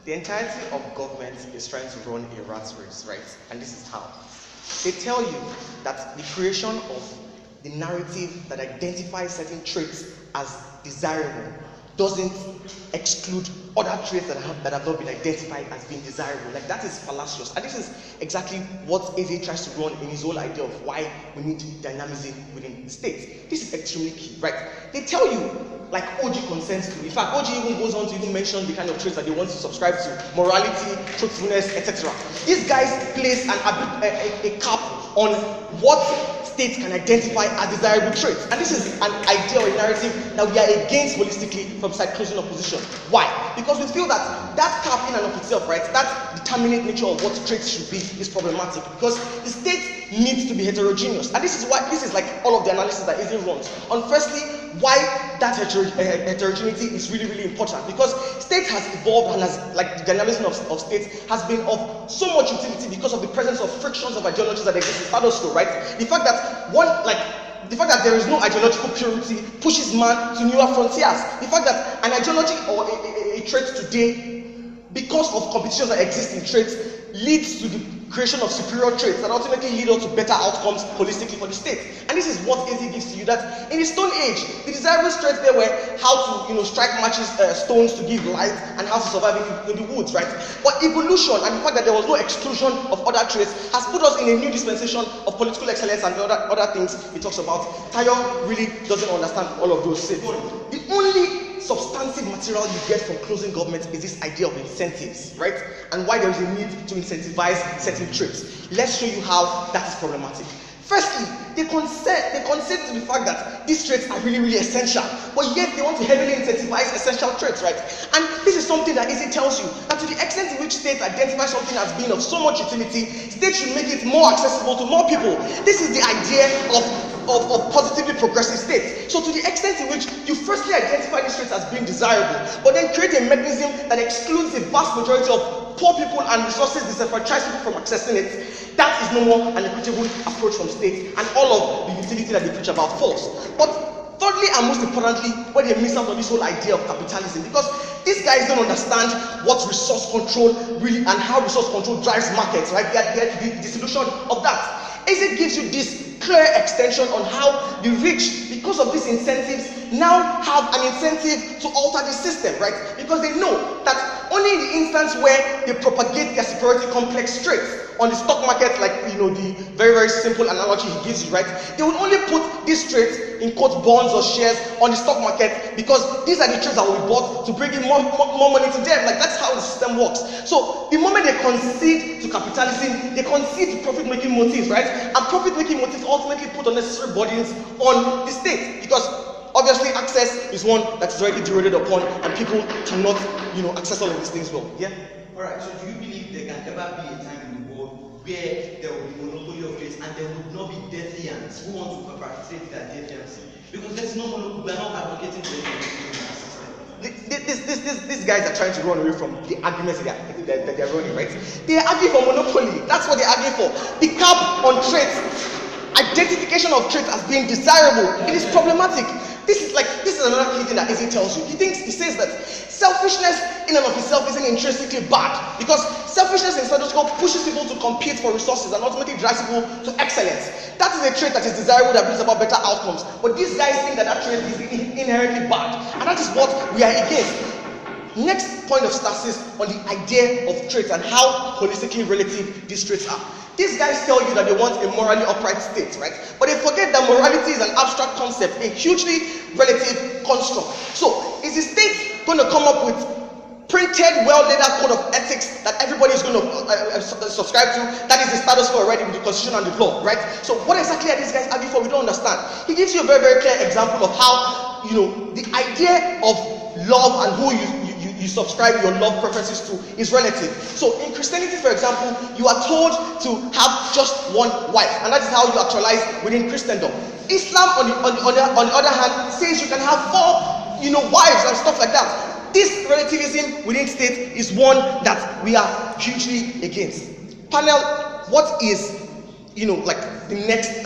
The entirety of government is trying to run a rat race, right? And this is how. They tell you that the creation of the narrative that identifies certain traits as desirable doesn't exclude other traits that have not been identified as being desirable. Like, that is fallacious. And this is exactly what Eze tries to run in his whole idea of why we need dynamism within the state. This is extremely key, right? They tell you, like OG consents to. In fact, OG even goes on to even mention the kind of traits that they want to subscribe to: morality, truthfulness, etc. These guys place a cap on what states can identify as desirable traits. And this is an idea or a narrative that we are against holistically from side-closing opposition. Why? Because we feel that that cap in and of itself, right, that determinate nature of what traits should be is problematic, because the state needs to be heterogeneous. And this is why, this is like all of the analysis that Eze runs on, firstly, why that heterogeneity is really, really important. Because state has evolved and has, like, the dynamism of states has been of so much utility because of the presence of frictions of ideologies that exist in status quo, right? The fact that there is no ideological purity pushes man to newer frontiers. The fact that an ideology or a trait today, because of competitions that exist in traits, leads to the creation of superior traits that ultimately lead to better outcomes holistically for the state. And this is what Eze gives to you, that in the Stone Age, the desirable traits there were how to, strike matches, stones to give light, and how to survive in the woods, right? But evolution and the fact that there was no exclusion of other traits has put us in a new dispensation of political excellence and other things he talks about. Tayo really doesn't understand all of those things. The only substantive material you get from closing government is this idea of incentives, right? And why there is a need to incentivize certain traits. Let's show you how that is problematic. Firstly, they consent to the fact that these traits are really, really essential, but yet they want to heavily incentivize essential traits, right? And this is something that Eze tells you, that to the extent in which states identify something as being of so much utility, states should make it more accessible to more people. This is the idea of positively progressive states. So to the extent in which you firstly identify these traits as being desirable, but then create a mechanism that excludes the vast majority of poor people and resources disenfranchised people from accessing it, that is no more an equitable approach from states, and all of the utility that they preach about falls. But thirdly, and most importantly, where they miss out on this whole idea of capitalism, because these guys don't understand what resource control really, and how resource control drives markets, right? The solution of that. Eze gives you this clear extension on how the rich, because of these incentives, now have an incentive to alter the system, right? Because they know that only in the instance where they propagate their superiority complex traits on the stock market, like, the very, very simple analogy he gives you, right? They will only put these traits, in quote, bonds or shares on the stock market, because these are the traits that will be bought to bring in more money to them. Like, that's how the system works. So the moment they concede to capitalism, they concede to profit-making motives, right? And profit-making motives ultimately put unnecessary burdens on the state, because obviously access is one that is already deroded upon, and people cannot, access all of these things well. Yeah? Alright, so do you believe there can ever be a time in the world where there will be monopoly of traits and there would not be defiants who want to participate in that defiance? Because there's no monopoly, we're not advocating for it. These guys are trying to run away from the arguments that they're running, right? They are arguing for monopoly. That's what they're arguing for. The cap on traits, identification of traits as being desirable, it is problematic. This is another key thing that Eze tells you. He says that selfishness in and of itself isn't intrinsically bad, because selfishness in status quo pushes people to compete for resources and ultimately drives people to excellence. That is a trait that is desirable, that brings about better outcomes. But these guys think that trait is inherently bad, and that is what we are against. Next point of stasis on the idea of traits and how holistically relative these traits are. These guys tell you that they want a morally upright state, right? But they forget that morality is an abstract concept, a hugely relative construct. So, is the state going to come up with printed, well-laid out code of ethics that everybody is going to subscribe to? That is the status quo already with the constitution and the law, right? So, what exactly are these guys arguing for? We don't understand. He gives you a very, very clear example of how, the idea of love and who you subscribe your love preferences to is relative. So in Christianity, for example, you are told to have just one wife, and that is how you actualize within Christendom. Islam, on the other hand, says you can have 4, wives and stuff like that. This relativism within state is one that we are hugely against. Panel, what is, the next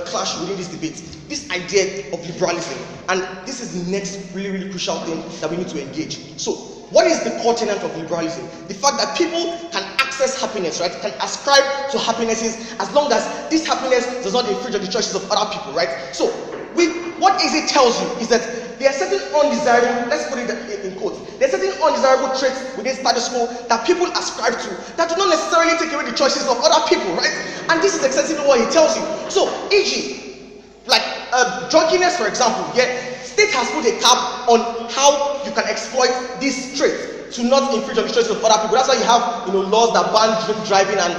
clash within this debate? This idea of liberalism. And this is the next really, really crucial thing that we need to engage. So, what is the core tenet of liberalism? The fact that people can access happiness, right? Can ascribe to happinesses as long as this happiness does not infringe on the choices of other people, right? So, what it tells you is that there are certain undesirable, let's put it in quotes, there are certain undesirable traits within status quo that people ascribe to that do not necessarily take away the choices of other people, right? And this is extensively what he tells you. So, e.g., like drunkenness, for example, state has put a cap on how you can exploit this trait to not infringe on the choices of other people. That's why you have laws that ban drink driving and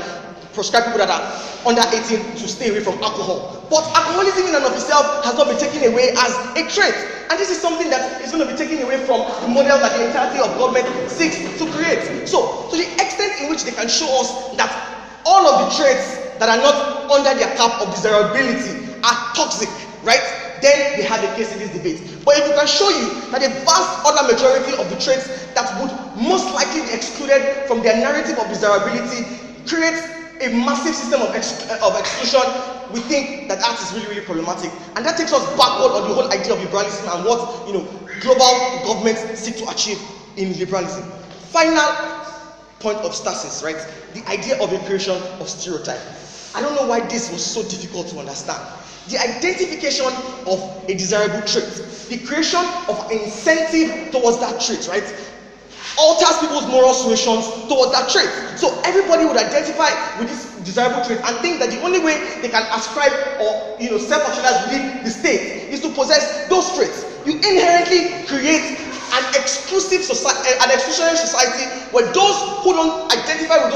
prescribe people that are under 18 to stay away from alcohol. But alcoholism in and of itself has not been taken away as a trait. And this is something that is going to be taken away from the model that the entirety of government seeks to create. So, to the extent in which they can show us that all of the traits that are not under their cap of desirability are toxic, right? Then they have a case in this debate. But if you can show you that a vast other majority of the traits that would most likely be excluded from their narrative of desirability creates a massive system of exclusion, we think that is really, really problematic. And that takes us backward on the whole idea of liberalism and what global governments seek to achieve in liberalism. Final point of stasis, right? The idea of a creation of stereotype. I don't know why this was so difficult to understand. The identification of a desirable trait, the creation of an incentive towards that trait, right, alters people's moral suasions towards that trait. So everybody would identify with this desirable trait and think that the only way they can ascribe or self-actualize within the state is to possess those traits. You inherently create an exclusive society, an exclusionary society, where those who don't identify with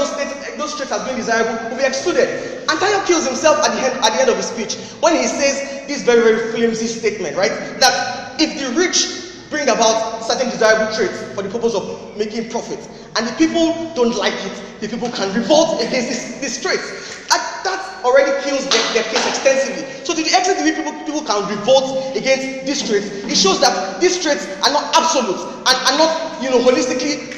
those traits as being desirable will be excluded. Antioch kills himself at the end of his speech when he says this very, very flimsy statement, right? That if the rich bring about certain desirable traits for the purpose of making profit, and the people don't like it, the people can revolt against these traits. That already kills their case extensively. So to the extent that people can revolt against these traits, it shows that these traits are not absolute and are not holistically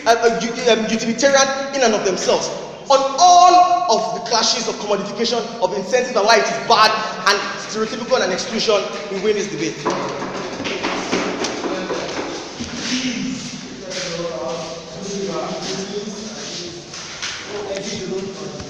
utilitarian in and of themselves. On all of the clashes of commodification of incentives and why it is bad and stereotypical and exclusion, we win this debate. Every